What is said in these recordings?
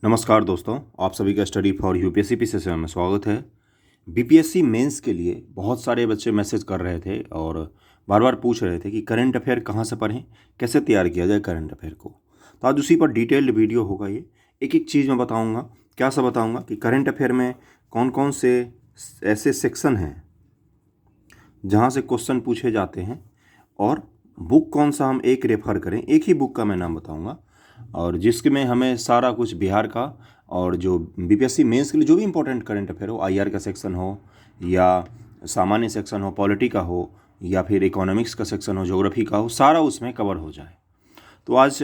नमस्कार दोस्तों, आप सभी का study for UPSC P session में स्वागत है। बीपीएससी मेंस के लिए बहुत सारे बच्चे मैसेज कर रहे थे और बार बार पूछ रहे थे कि करंट अफेयर कहाँ से पढ़ें, कैसे तैयार किया जाए करंट अफेयर को। तो आज उसी पर डिटेल्ड वीडियो होगा। ये एक एक चीज़ मैं बताऊँगा। क्या सब बताऊँगा कि करंट अफेयर में कौन कौन से ऐसे सेक्शन हैं जहाँ से क्वेश्चन पूछे जाते हैं, और बुक कौन सा हम एक रेफ़र करें। एक ही बुक का मैं नाम बताऊँगा और जिसके में हमें सारा कुछ बिहार का और जो बीपीएससी मेंस के लिए जो भी इंपॉर्टेंट करंट अफेयर हो, आईआर का सेक्शन हो या सामान्य सेक्शन हो, पॉलिटी का हो या फिर इकोनॉमिक्स का सेक्शन हो, ज्योग्राफी का हो, सारा उसमें कवर हो जाए। तो आज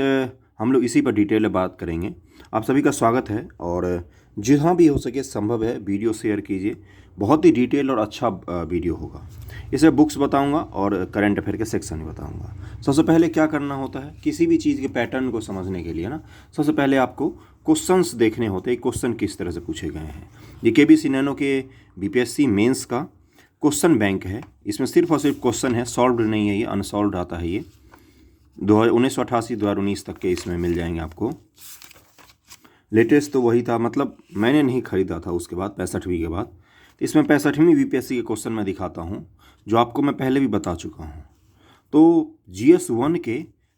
हम लोग इसी पर डिटेल में बात करेंगे। आप सभी का स्वागत है और जहाँ भी हो सके संभव है वीडियो शेयर कीजिए। बहुत ही डिटेल और अच्छा वीडियो होगा। इसमें बुक्स बताऊंगा और करंट अफेयर के सेक्शन भी बताऊंगा। सबसे पहले क्या करना होता है किसी भी चीज़ के पैटर्न को समझने के लिए ना, सबसे पहले आपको क्वेश्चंस देखने होते हैं, क्वेश्चन किस तरह से पूछे गए हैं। ये केबीसी नैनो के बीपीएससी मेंस का क्वेश्चन बैंक है। इसमें सिर्फ और सिर्फ क्वेश्चन है, सॉल्व नहीं है, ये अनसॉल्व आता है। ये 1988 2019 तक के इसमें मिल जाएंगे आपको। लेटेस्ट तो वही था, मतलब मैंने नहीं खरीदा था उसके बाद 65वीं के बाद। तो इसमें 65वीं बीपीएससी के क्वेश्चन मैं दिखाता हूँ जो आपको मैं पहले भी बता चुका हूँ। तो GS1 के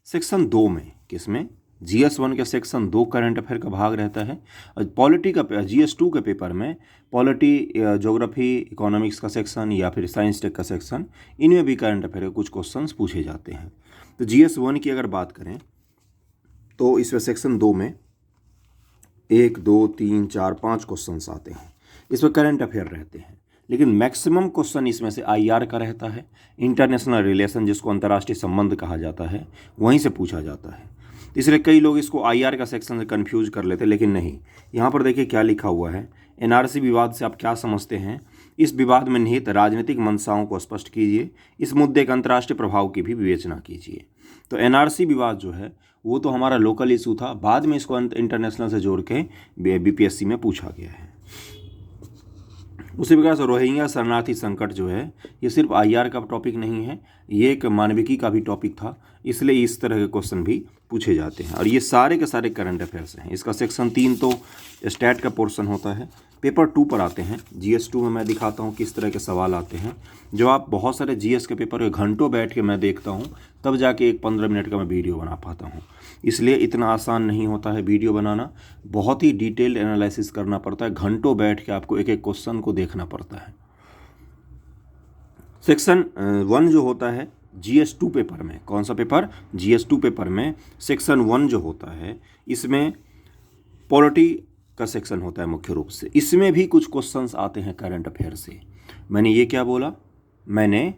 सेक्शन 2 में, किसमें, GS1 के सेक्शन 2 करंट अफेयर का भाग रहता है। और पॉलिटी का GS2 के पेपर में पॉलिटी, ज्योग्राफी, इकोनॉमिक्स का सेक्शन या फिर साइंस टेक का सेक्शन, इनमें भी करंट अफेयर के कुछ क्वेश्चंस पूछे जाते हैं। तो GS1 की अगर बात करें तो इसमें सेक्शन 2 में 1 2 3 4 5 क्वेश्चंस आते हैं। इसमें करंट अफेयर रहते हैं, लेकिन मैक्सिमम क्वेश्चन इसमें से आईआर का रहता है। इंटरनेशनल रिलेशन, जिसको अंतर्राष्ट्रीय संबंध कहा जाता है, वहीं से पूछा जाता है। इसलिए कई लोग इसको आईआर का सेक्शन से कंफ्यूज कर लेते हैं, लेकिन नहीं। यहाँ पर देखिए क्या लिखा हुआ है। एनआरसी विवाद से आप क्या समझते हैं? इस विवाद में निहित राजनीतिक मंशाओं को स्पष्ट कीजिए। इस मुद्दे के अंतर्राष्ट्रीय प्रभाव की भी विवेचना कीजिए। तो एनआरसी विवाद जो है वो तो हमारा लोकल इशू था, बाद में इसको इंटरनेशनल से जोड़ के बीपीएससी में पूछा गया है। उसी प्रकार से रोहिंग्या शरणार्थी संकट जो है ये सिर्फ आईआर का टॉपिक नहीं है, ये एक मानविकी का भी टॉपिक था। इसलिए इस तरह के क्वेश्चन भी पूछे जाते हैं और ये सारे के सारे करंट अफेयर्स हैं। इसका सेक्शन 3 तो स्टैट का पोर्शन होता है। पेपर 2 पर आते हैं। GS2 में मैं दिखाता हूँ किस तरह के सवाल आते हैं, जो आप बहुत सारे GS के पेपर के घंटों बैठ के मैं देखता हूँ, तब जाके एक 15 मिनट का मैं वीडियो बना पाता हूँ। इसलिए इतना आसान नहीं होता है वीडियो बनाना, बहुत ही डिटेल्ड एनालिसिस करना पड़ता है। घंटों बैठ के आपको एक एक क्वेश्चन को देखना पड़ता है। सेक्शन 1 जो होता है GS2 पेपर में, कौन सा पेपर? GS2 पेपर में सेक्शन 1 जो होता है, इसमें पॉलिटी का सेक्शन होता है मुख्य रूप से। इसमें भी कुछ क्वेश्चंस आते हैं करंट अफेयर से। मैंने ये क्या बोला? मैंने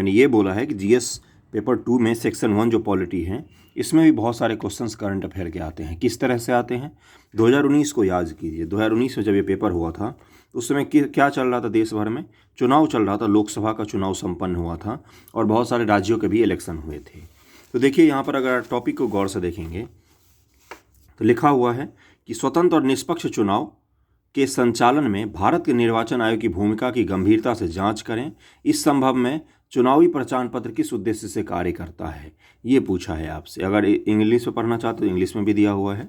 ये बोला है कि GS पेपर 2 में सेक्शन 1 जो पॉलिटी है, इसमें भी बहुत सारे क्वेश्चंस करंट अफेयर के आते हैं। किस तरह से आते हैं? 2019 को याद कीजिए। 2019 में जब ये पेपर हुआ था तो उस समय क्या चल रहा था? देश भर में चुनाव चल रहा था, लोकसभा का चुनाव संपन्न हुआ था और बहुत सारे राज्यों के भी इलेक्शन हुए थे। तो देखिए यहाँ पर अगर टॉपिक को गौर से देखेंगे तो लिखा हुआ है कि स्वतंत्र और निष्पक्ष चुनाव के संचालन में भारत के निर्वाचन आयोग की भूमिका की गंभीरता से जांच करें। इस संभव में चुनावी पहचान पत्र किस उद्देश्य से कार्य करता है, ये पूछा है आपसे। अगर इंग्लिश में पढ़ना चाहते तो इंग्लिश में भी दिया हुआ है।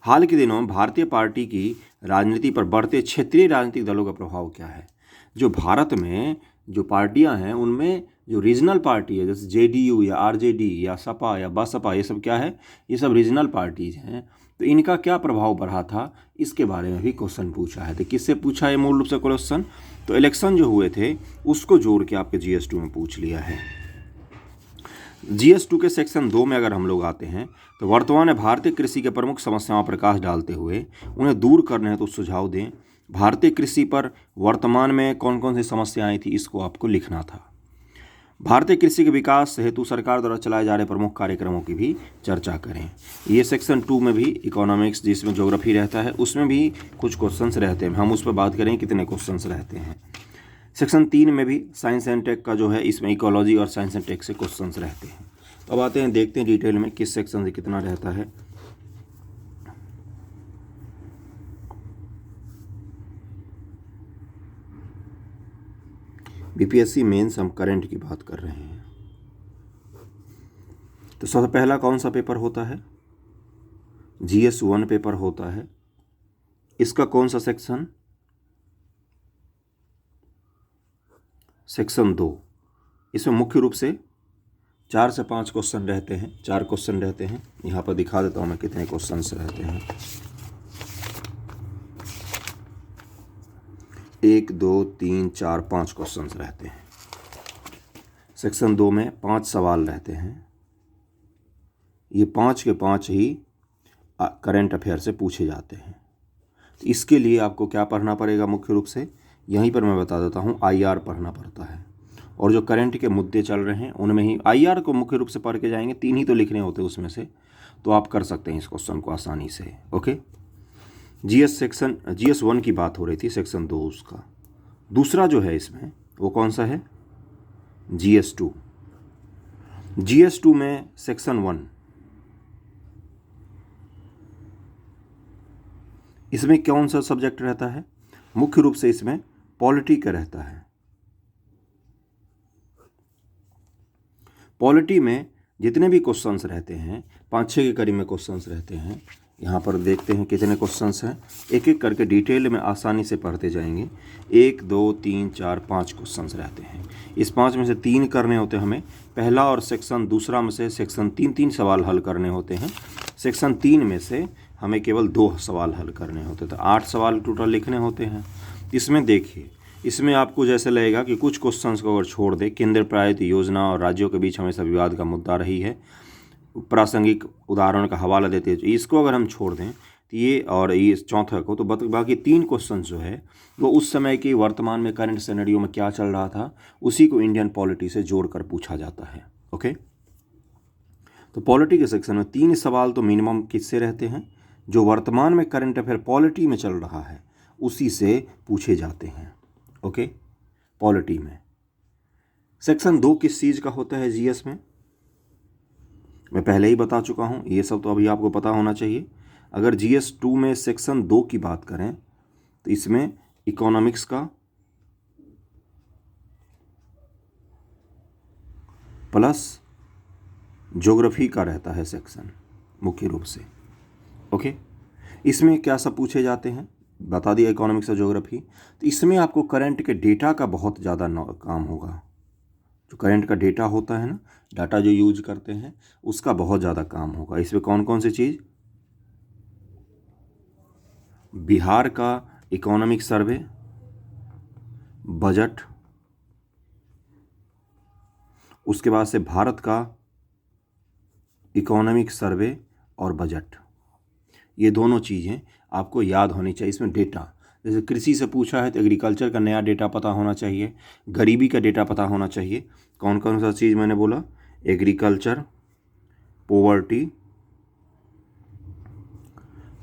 हाल के दिनों में भारतीय पार्टी की राजनीति पर बढ़ते क्षेत्रीय राजनीतिक दलों का प्रभाव क्या है? जो भारत में जो पार्टियां हैं उनमें जो रीजनल पार्टी है, जैसे JDU या RJD या सपा या बसपा, ये सब क्या है? ये सब रीजनल पार्टीज हैं। तो इनका क्या प्रभाव बढ़ा था, इसके बारे में भी क्वेश्चन पूछा है। तो किससे पूछा है मूल रूप से क्वेश्चन? तो इलेक्शन जो हुए थे उसको जोड़ के आपके GS2 में पूछ लिया है। GS2 के सेक्शन 2 में अगर हम लोग आते हैं तो वर्तमान में भारतीय कृषि के प्रमुख समस्याओं पर प्रकाश डालते हुए उन्हें दूर करने हैं तो सुझाव दें। भारतीय कृषि पर वर्तमान में कौन कौन सी समस्याएं थी, इसको आपको लिखना था। भारतीय कृषि के विकास हेतु सरकार द्वारा चलाए जा रहे प्रमुख कार्यक्रमों की भी चर्चा करें। ये सेक्शन 2 में भी इकोनॉमिक्स, जिसमें ज्योग्राफी रहता है, उसमें भी कुछ क्वेश्चंस रहते हैं। हम उस पर बात करें कितने क्वेश्चंस रहते हैं। सेक्शन 3 में भी साइंस एंड टेक का जो है, इसमें इकोलॉजी और साइंस एंड टेक से क्वेश्चंस रहते हैं। तो अब आते हैं, देखते हैं डिटेल में किस सेक्शन से कितना रहता है। बीपीएससी मेंस हम करंट की बात कर रहे हैं। तो सबसे पहला कौन सा पेपर होता है? GS1 पेपर होता है, इसका कौन सा सेक्शन? सेक्शन 2। इसमें मुख्य रूप से 4 से 5 क्वेश्चन रहते हैं, 4 क्वेश्चन रहते हैं। यहाँ पर दिखा देता हूँ मैं कितने क्वेश्चंस रहते हैं। 1 2 3 4 5 क्वेश्चंस रहते हैं। सेक्शन 2 में 5 सवाल रहते हैं। ये 5 के 5 ही करंट अफेयर से पूछे जाते हैं। तो इसके लिए आपको क्या पढ़ना पड़ेगा? मुख्य रूप से यहीं पर मैं बता देता हूँ, IR पढ़ना पड़ता है। और जो करंट के मुद्दे चल रहे हैं उनमें ही IR को मुख्य रूप से पढ़ के जाएंगे। 3 ही तो लिखने होते हैं उसमें से, तो आप कर सकते हैं इस क्वेश्चन को आसानी से। ओके, GS1 की बात हो रही थी, सेक्शन 2 उसका। दूसरा जो है इसमें वो कौन सा है? GS2। GS2 में सेक्शन 1, इसमें कौन सा सब्जेक्ट रहता है? मुख्य रूप से इसमें पॉलिटी का रहता है। पॉलिटी में जितने भी क्वेश्चंस रहते हैं, 5-6 के करीब में क्वेश्चंस रहते हैं। यहाँ पर देखते हैं कितने क्वेश्चंस हैं, एक एक करके डिटेल में आसानी से पढ़ते जाएंगे। 1 2 3 4 5 क्वेश्चंस रहते हैं। इस 5 में से 3 करने होते हैं हमें। पहला और सेक्शन दूसरा में से सेक्शन 3 सवाल हल करने होते हैं। सेक्शन 3 में से हमें केवल 2 सवाल हल करने होते हैं, तो 8 सवाल टोटल लिखने होते हैं। इसमें देखिए, इसमें आपको जैसे लगेगा कि कुछ क्वेश्चंस को अगर छोड़ दे, केंद्र प्रायोजित योजना और राज्यों के बीच हमेशा विवाद का मुद्दा रही है, प्रासंगिक उदाहरण का हवाला देते हैं, इसको अगर हम छोड़ दें तो ये, और ये चौथा को, तो बाकी 3 क्वेश्चन जो है वो उस समय की वर्तमान में करंट सिनेरियो में क्या चल रहा था, उसी को इंडियन पॉलिटी से जोड़कर पूछा जाता है। ओके, तो पॉलिटी के सेक्शन में 3 सवाल तो मिनिमम किससे रहते हैं? जो वर्तमान में करंट अफेयर पॉलिटी में चल रहा है उसी से पूछे जाते हैं। ओके, पॉलिटी में सेक्शन 2 किस चीज़ का होता है? GS में मैं पहले ही बता चुका हूँ, ये सब तो अभी आपको पता होना चाहिए। अगर GS2 में सेक्शन 2 की बात करें तो इसमें इकोनॉमिक्स का प्लस ज्योग्राफी का रहता है सेक्शन मुख्य रूप से। ओके, इसमें क्या सब पूछे जाते हैं बता दिया, इकोनॉमिक्स और ज्योग्राफी। तो इसमें आपको करंट के डेटा का बहुत ज़्यादा काम होगा। जो करंट का डेटा होता है ना, डाटा जो यूज करते हैं, उसका बहुत ज़्यादा काम होगा। इसमें कौन कौन सी चीज़? बिहार का इकोनॉमिक सर्वे, बजट, उसके बाद से भारत का इकोनॉमिक सर्वे और बजट, ये दोनों चीज़ें आपको याद होनी चाहिए। इसमें डेटा, जैसे कृषि से पूछा है तो एग्रीकल्चर का नया डेटा पता होना चाहिए, गरीबी का डेटा पता होना चाहिए। कौन कौन सा चीज़ मैंने बोला? एग्रीकल्चर, पोवर्टी,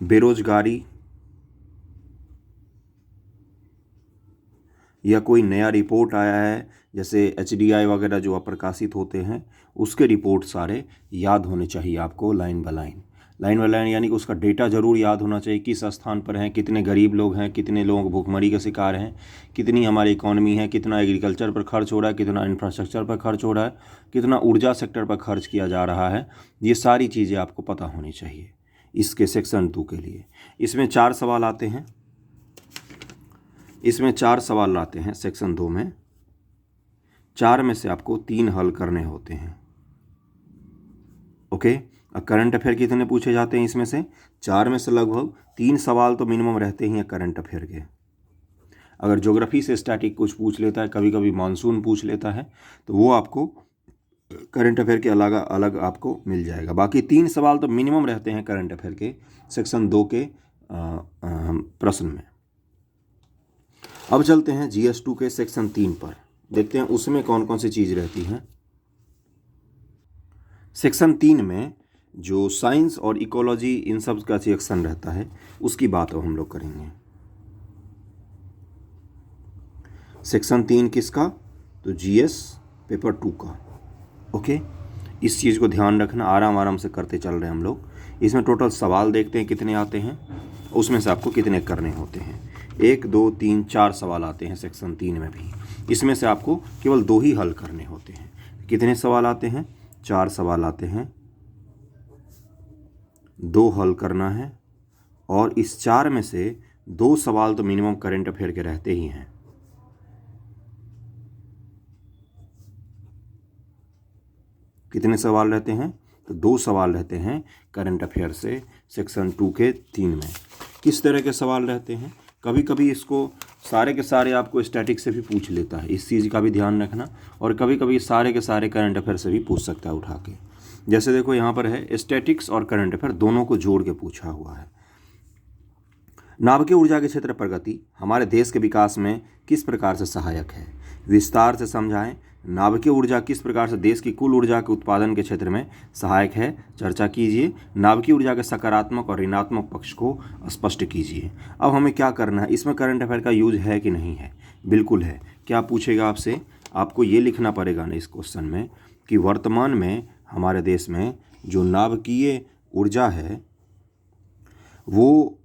बेरोजगारी, या कोई नया रिपोर्ट आया है जैसे HDI वगैरह जो प्रकाशित होते हैं, उसके रिपोर्ट सारे याद होने चाहिए आपको line by line. Line by line यानी कि उसका डेटा ज़रूर याद होना चाहिए, किस स्थान पर हैं, कितने गरीब लोग हैं, कितने लोग भूखमरी का शिकार हैं, कितनी हमारी इकॉनमी है, कितना एग्रीकल्चर पर खर्च हो रहा है, कितना इंफ्रास्ट्रक्चर पर खर्च हो रहा है, कितना ऊर्जा सेक्टर पर खर्च किया जा रहा है। ये सारी चीज़ें आपको पता होनी चाहिए इसके सेक्शन 2 के लिए। इसमें 4 सवाल आते हैं, इसमें 4 सवाल आते हैं सेक्शन 2 में। 4 में से आपको 3 हल करने होते हैं। ओके, अब करंट अफेयर कितने पूछे जाते हैं? इसमें से 4 में से लगभग 3 सवाल तो मिनिमम रहते ही हैं करंट अफेयर के। अगर ज्योग्राफी से स्टैटिक कुछ पूछ लेता है, कभी कभी मानसून पूछ लेता है, तो वो आपको करंट अफेयर के अलग अलग आपको मिल जाएगा। बाकी 3 सवाल तो मिनिमम रहते हैं करंट अफेयर के सेक्शन 2 के प्रश्न में। अब चलते हैं GS2 के सेक्शन 3 पर, देखते हैं उसमें कौन कौन सी चीज़ रहती हैं। सेक्शन 3 में जो साइंस और इकोलॉजी इन सब का सेक्शन रहता है, उसकी बात हम लोग करेंगे। सेक्शन 3 किसका? तो GS पेपर 2 का। ओके, इस चीज़ को ध्यान रखना, आराम आराम से करते चल रहे हैं हम लोग। इसमें टोटल सवाल देखते हैं कितने आते हैं, उसमें से आपको कितने करने होते हैं। 1 2 3 4 सवाल आते हैं सेक्शन 3 में भी। इसमें से आपको केवल 2 ही हल करने होते हैं। कितने सवाल आते हैं? 4 सवाल आते हैं। 2 हल करना है और इस 4 में से 2 सवाल तो मिनिमम करंट अफेयर के रहते ही हैं। कितने सवाल रहते हैं? तो 2 सवाल रहते हैं करंट अफेयर से सेक्शन 2 के 3 में। किस तरह के सवाल रहते हैं? कभी कभी इसको सारे के सारे आपको स्टैटिक से भी पूछ लेता है, इस चीज़ का भी ध्यान रखना। और कभी कभी सारे के सारे करंट अफेयर से भी पूछ सकता है उठा के। जैसे देखो यहाँ पर है, स्टैटिक्स और करंट अफेयर दोनों को जोड़ के पूछा हुआ है। नाभिकीय ऊर्जा के क्षेत्र प्रगति हमारे देश के विकास में किस प्रकार से सहायक है? विस्तार से समझाएं। नाभिकीय ऊर्जा किस प्रकार से देश की कुल ऊर्जा के उत्पादन के क्षेत्र में सहायक है? चर्चा कीजिए। नाभिकीय ऊर्जा के सकारात्मक और ऋणात्मक पक्ष को स्पष्ट कीजिए। अब हमें क्या करना है, इसमें करंट अफेयर का यूज है कि नहीं है? बिल्कुल है। क्या पूछेगा आपसे? आपको ये लिखना पड़ेगा ना इस क्वेश्चन में कि वर्तमान में हमारे देश में जो नाभिकीय ऊर्जा है वो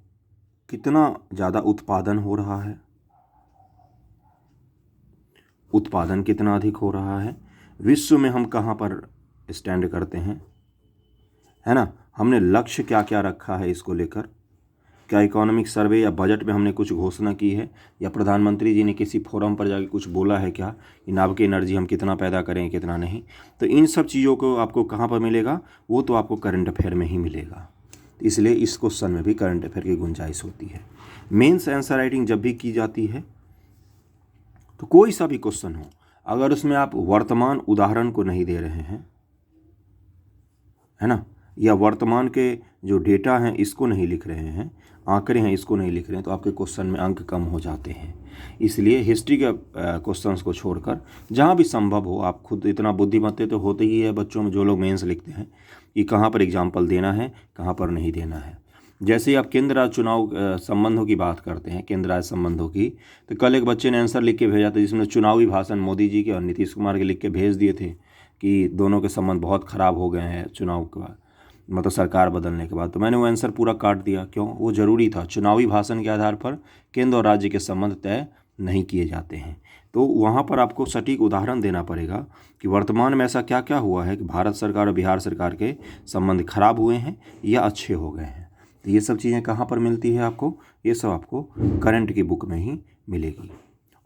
कितना ज़्यादा उत्पादन हो रहा है, उत्पादन कितना अधिक हो रहा है, विश्व में हम कहाँ पर स्टैंड करते हैं, है ना। हमने लक्ष्य क्या क्या रखा है इसको लेकर, क्या इकोनॉमिक सर्वे या बजट में हमने कुछ घोषणा की है, या प्रधानमंत्री जी ने किसी फोरम पर जाके कुछ बोला है क्या कि नाभिकीय एनर्जी हम कितना पैदा करें कितना नहीं। तो इन सब चीज़ों को आपको कहाँ पर मिलेगा? वो तो आपको करंट अफेयर में ही मिलेगा। इसलिए इस क्वेश्चन में भी करंट अफेयर की गुंजाइश होती है। मेंस आंसर राइटिंग जब भी की जाती है तो कोई सा भी क्वेश्चन हो, अगर उसमें आप वर्तमान उदाहरण को नहीं दे रहे हैं, है ना, या वर्तमान के जो डेटा हैं इसको नहीं लिख रहे हैं, आंकड़े हैं इसको नहीं लिख रहे हैं, तो आपके क्वेश्चन में अंक कम हो जाते हैं। इसलिए हिस्ट्री के क्वेश्चंस को छोड़कर जहाँ भी संभव हो, आप खुद इतना बुद्धिमत्ते तो होते ही है बच्चों में जो लोग मेंस लिखते हैं, कि कहाँ पर एग्जाम्पल देना है कहाँ पर नहीं देना है। जैसे आप केंद्र राज्य चुनाव संबंधों की बात करते हैं, केंद्र राज्य संबंधों की, तो कल एक बच्चे ने आंसर लिख के भेजा था जिसमें चुनावी भाषण मोदी जी के और नीतीश कुमार के लिख के भेज दिए थे कि दोनों के संबंध बहुत ख़राब हो गए हैं चुनाव के बाद, मतलब सरकार बदलने के बाद। तो मैंने वो आंसर पूरा काट दिया। क्यों? वो ज़रूरी था। चुनावी भाषण के आधार पर केंद्र और राज्य के संबंध तय नहीं किए जाते हैं। तो वहाँ पर आपको सटीक उदाहरण देना पड़ेगा कि वर्तमान में ऐसा क्या क्या हुआ है कि भारत सरकार और बिहार सरकार के संबंध खराब हुए हैं या अच्छे हो गए हैं। तो ये सब चीज़ें कहाँ पर मिलती है आपको? ये सब आपको करंट की बुक में ही मिलेगी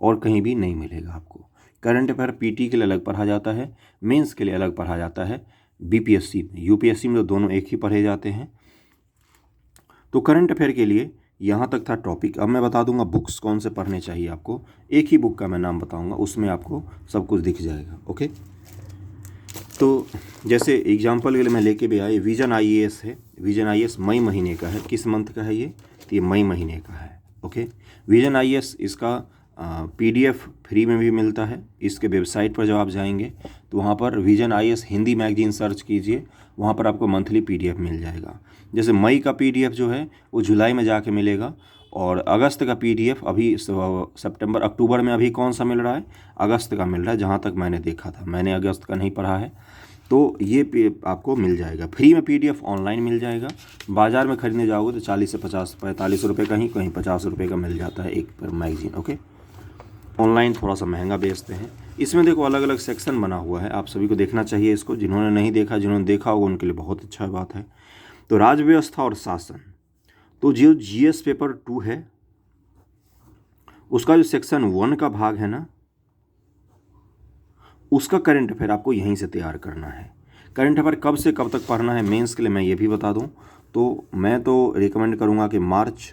और कहीं भी नहीं मिलेगा आपको। करंट अफेयर पीटी के लिए अलग पढ़ा जाता है, मेंस के लिए अलग पढ़ा जाता है, बीपीएससी में, यूपीएससी में तो दोनों एक ही पढ़े जाते हैं। तो करंट अफेयर के लिए यहाँ तक था टॉपिक। अब मैं बता दूंगा बुक्स कौन से पढ़ने चाहिए आपको। एक ही बुक का मैं नाम बताऊंगा, उसमें आपको सब कुछ दिख जाएगा। ओके, तो जैसे एग्जांपल के लिए मैं लेके भी आया, विजन आईएएस है। विजन आईएएस मई महीने का है। किस मंथ का है ये? तो ये मई महीने का है। ओके, विजन आईएएस इसका पीडीएफ फ्री में भी मिलता है। इसके वेबसाइट पर जब आप जाएंगे तो वहाँ पर vision IAS Hindi magazine search कीजिए, वहाँ पर आपको मंथली पीडीएफ मिल जाएगा। जैसे मई का पीडीएफ जो है वो जुलाई में जाके मिलेगा, और अगस्त का पीडीएफ अभी सितंबर अक्टूबर में अभी कौन सा मिल रहा है? अगस्त का मिल रहा है, जहाँ तक मैंने देखा था। मैंने अगस्त का नहीं पढ़ा है। तो ये आपको मिल जाएगा फ्री में। पीडीएफ ऑनलाइन मिल जाएगा। बाज़ार में खरीदने जाओगे तो 40 से 45 रुपये का ही, कहीं 50 रुपये का मिल जाता है एक पर मैगजीन। ओके, ऑनलाइन थोड़ा सा महंगा बेचते हैं। इसमें देखो अलग अलग सेक्शन बना हुआ है, आप सभी को देखना चाहिए इसको। जिन्होंने नहीं देखा, जिन्होंने देखा होगा उनके लिए बहुत अच्छा बात है। तो राज्य व्यवस्था और शासन, तो जो जीएस पेपर 2 है उसका जो सेक्शन 1 का भाग है ना, उसका करंट अफेयर आपको यहीं से तैयार करना है। करंट अफेयर कब से कब तक पढ़ना है मेंस के लिए मैं ये भी बता दूं, तो मैं तो रिकमेंड करूंगा कि मार्च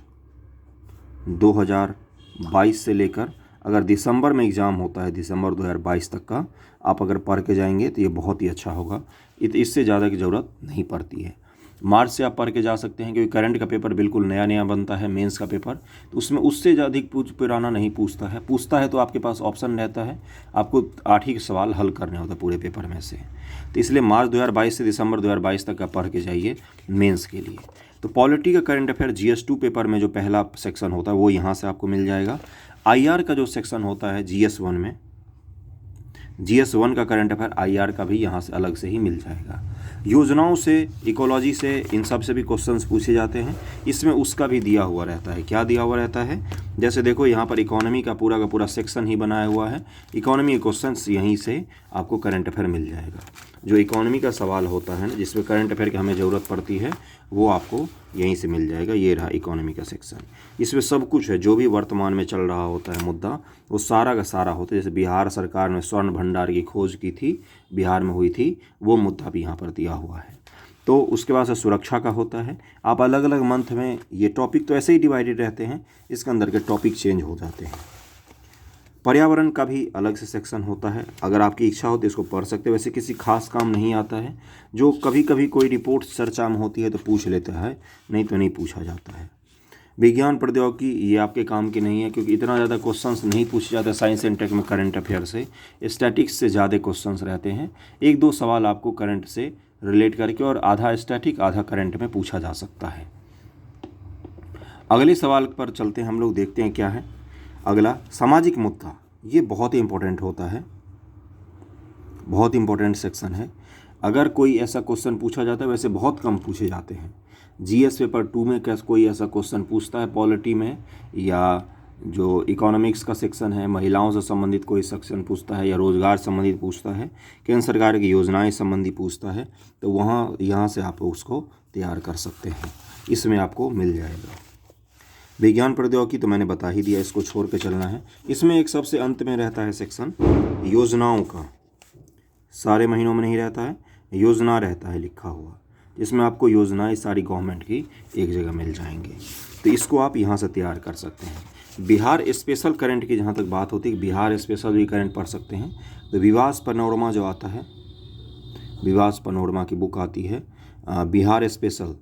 2022 से लेकर, अगर दिसंबर में एग्ज़ाम होता है दिसंबर 2022 तक का, आप अगर पढ़ के जाएंगे तो ये बहुत ही अच्छा होगा। इससे ज़्यादा की ज़रूरत नहीं पड़ती है। मार्च से आप पढ़ के जा सकते हैं, क्योंकि करंट का पेपर बिल्कुल नया नया बनता है मेंस का पेपर, तो उसमें उससे अधिक पुराना नहीं पूछता है तो आपके पास ऑप्शन रहता है, आपको 8 ही सवाल हल करने होते हैं पूरे पेपर में से। तो इसलिए मार्च 2022 से दिसंबर 2022 तक आप पढ़ के जाइए मेंस के लिए। तो पॉलिटी का करंट अफेयर GS2 पेपर में जो पहला सेक्शन होता है वो यहाँ से आपको मिल जाएगा। IR का जो सेक्शन होता है GS1 में, GS1 का करंट अफेयर IR का भी यहाँ से अलग से ही मिल जाएगा। योजनाओं से, इकोलॉजी से, इन सब से भी क्वेश्चंस पूछे जाते हैं। इसमें उसका भी दिया हुआ रहता है। क्या दिया हुआ रहता है? जैसे देखो यहाँ पर इकोनॉमी का पूरा सेक्शन ही बनाया हुआ है। इकोनॉमी के क्वेश्चंस यहीं से आपको करंट अफेयर मिल जाएगा। जो इकोनॉमी का सवाल होता है ना, जिसमें करंट अफेयर की हमें ज़रूरत पड़ती है, वो आपको यहीं से मिल जाएगा। ये रहा इकोनॉमी का सेक्शन। इसमें सब कुछ है, जो भी वर्तमान में चल रहा होता है मुद्दा, वो सारा का सारा होता है। जैसे बिहार सरकार ने स्वर्ण भंडार की खोज की थी, बिहार में हुई थी, वो मुद्दा भी यहाँ पर दिया हुआ है। तो उसके बाद से सुरक्षा का होता है। आप अलग अलग मंथ में, ये टॉपिक तो ऐसे ही डिवाइडेड रहते हैं, इसके अंदर के टॉपिक चेंज हो जाते हैं। पर्यावरण का भी अलग से सेक्शन होता है, अगर आपकी इच्छा हो तो इसको पढ़ सकते हैं। वैसे किसी खास काम नहीं आता है, जो कभी कभी कोई रिपोर्ट चर्चा में होती है तो पूछ लेता है, नहीं तो नहीं पूछा जाता है। विज्ञान प्रौद्योगिकी ये आपके काम की नहीं है, क्योंकि इतना ज़्यादा क्वेश्चंस नहीं पूछे जाते साइंस एंड टेक में करंट अफेयर से। स्टैटिक्स से ज़्यादा क्वेश्चंस रहते हैं, एक दो सवाल आपको करंट से रिलेट करके और आधा स्टैटिक आधा करंट में पूछा जा सकता है। अगले सवाल पर चलते हैं हम लोग, देखते हैं क्या है अगला। सामाजिक मुद्दा, ये बहुत ही इंपॉर्टेंट होता है, बहुत इंपॉर्टेंट सेक्शन है। अगर कोई ऐसा क्वेश्चन पूछा जाता है, वैसे बहुत कम पूछे जाते हैं। जीएस पेपर 2 में कैसे कोई ऐसा क्वेश्चन पूछता है पॉलिटी में, या जो इकोनॉमिक्स का सेक्शन है, महिलाओं से संबंधित कोई सेक्शन पूछता है, या रोज़गार संबंधित पूछता है, केंद्र सरकार की योजनाएं संबंधी पूछता है, तो यहाँ से आप उसको तैयार कर सकते हैं, इसमें आपको मिल जाएगा। विज्ञान प्रौद्योगिकी तो मैंने बता ही दिया, इसको छोड़ के चलना है। इसमें एक सबसे अंत में रहता है सेक्शन योजनाओं का, सारे महीनों में नहीं रहता है, योजना रहता है लिखा हुआ, इसमें आपको योजनाएं सारी गवर्नमेंट की एक जगह मिल जाएंगे, तो इसको आप यहाँ से तैयार कर सकते हैं। बिहार स्पेशल करंट की जहाँ तक बात होती है, बिहार स्पेशल भी करंट पढ़ सकते हैं, तो विवास पैनोरमा जो आता है, विवास पैनोरमा की बुक आती है बिहार स्पेशल,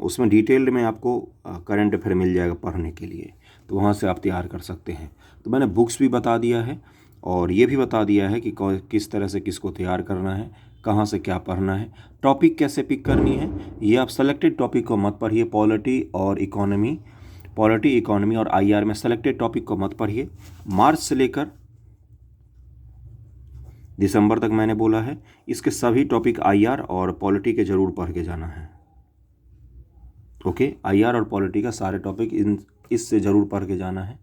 उसमें डिटेल्ड में आपको करंट अफेयर मिल जाएगा पढ़ने के लिए, तो वहाँ से आप तैयार कर सकते हैं। तो मैंने बुक्स भी बता दिया है और ये भी बता दिया है कि किस तरह से किसको तैयार करना है, कहाँ से क्या पढ़ना है, टॉपिक कैसे पिक करनी है। ये आप सेलेक्टेड टॉपिक को मत पढ़िए, पॉलिटी इकोनॉमी और आईआर में सेलेक्टेड टॉपिक को मत पढ़िए। मार्च से लेकर दिसंबर तक मैंने बोला है, इसके सभी टॉपिक आईआर और पॉलिटी के जरूर पढ़ के जाना है। ओके, आईआर और पॉलिटी का सारे टॉपिक इससे ज़रूर पढ़ के जाना है।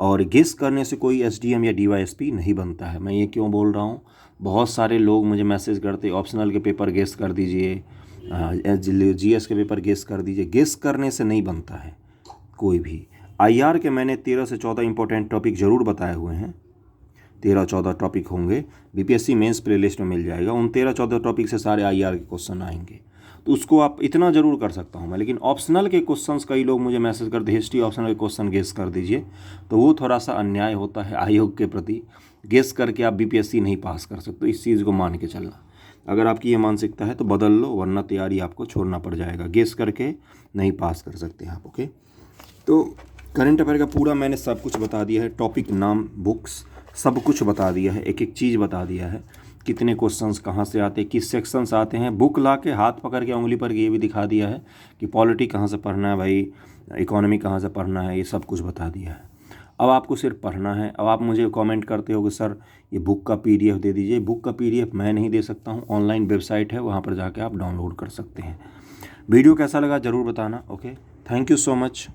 और गेस करने से कोई एसडीएम या डीवाईएसपी नहीं बनता है। मैं ये क्यों बोल रहा हूँ, बहुत सारे लोग मुझे मैसेज करते, ऑप्शनल के पेपर गेस कर दीजिए, जीएस के पेपर गेस कर दीजिए। गेस करने से नहीं बनता है कोई भी। आईआर के मैंने 13 से 14 इंपॉर्टेंट टॉपिक ज़रूर बताए हुए हैं, 13-14 टॉपिक होंगे, बीपीएससी मेंस प्लेलिस्ट में मिल जाएगा। उन 13-14 टॉपिक से सारे आईआर के क्वेश्चन आएंगे, तो उसको आप इतना ज़रूर कर सकता हूँ मैं। लेकिन ऑप्शनल के क्वेश्चंस कई लोग मुझे मैसेज करते, हिस्ट्री ऑप्शनल के क्वेश्चन गेस कर दीजिए, तो वो थोड़ा सा अन्याय होता है आयोग के प्रति। गेस करके आप बीपीएससी नहीं पास कर सकते, इस चीज़ को मान के चलना। अगर आपकी ये मानसिकता है तो बदल लो, वरना तैयारी आपको छोड़ना पड़ जाएगा। गेस करके नहीं पास कर सकते आप। ओके, तो करंट अफेयर का पूरा मैंने सब कुछ बता दिया है, टॉपिक, नाम, बुक्स, सब कुछ बता दिया है, एक एक चीज़ बता दिया है, कितने क्वेश्चंस कहाँ से आते हैं, किस सेक्शन से आते हैं। बुक ला के हाथ पकड़ के उंगली पर ये भी दिखा दिया है कि पॉलिटी कहाँ से पढ़ना है भाई, इकोनॉमी कहाँ से पढ़ना है, ये सब कुछ बता दिया है। अब आपको सिर्फ पढ़ना है। अब आप मुझे कमेंट करते हो कि सर ये बुक का पीडीएफ दे दीजिए। बुक का पीडीएफ मैं नहीं दे सकता हूँ, ऑनलाइन वेबसाइट है, वहाँ पर जाके आप डाउनलोड कर सकते हैं। वीडियो कैसा लगा ज़रूर बताना। Okay, thank you so much.